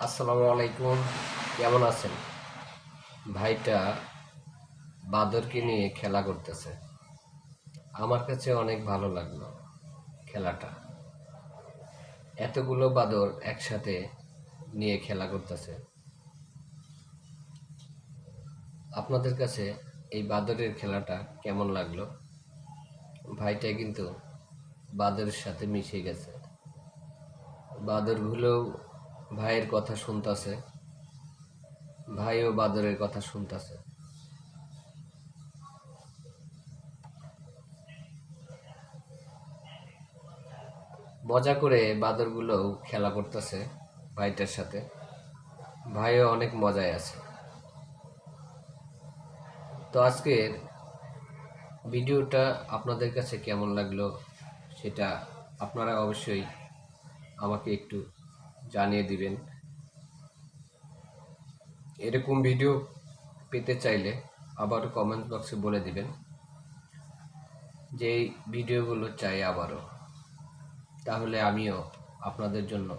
আসসালামু আলাইকুম। কেমন আছেন? ভাইটা বাদরকে নিয়ে খেলা করতেছে। আমার কাছে অনেক ভালো লাগলো খেলাটা। এতগুলো বাদর একসাথে নিয়ে খেলা করতেছে। আপনাদের কাছে এই বাদরের খেলাটা কেমন লাগলো? ভাইটা কিন্তু বাদরের সাথে মিশে গেছে। বাদরগুলো ভাইয়ের কথা শুনতেছে, ভাইও বাদরের কথা শুনতেছে। মজা করে বাদরগুলোও খেলা করতেছে ভাইটার সাথে। ভাইও অনেক মজায় আছে। তো আজকের ভিডিওটা আপনাদের কাছে কেমন লাগলো সেটা আপনারা অবশ্যই আমাকে একটু জানিয়ে দিবেন। এরকম ভিডিও পেতে চাইলে আবারও কমেন্ট বক্সে বলে দিবেন যে এই ভিডিওগুলো চাই আবারও, তাহলে আমিও আপনাদের জন্য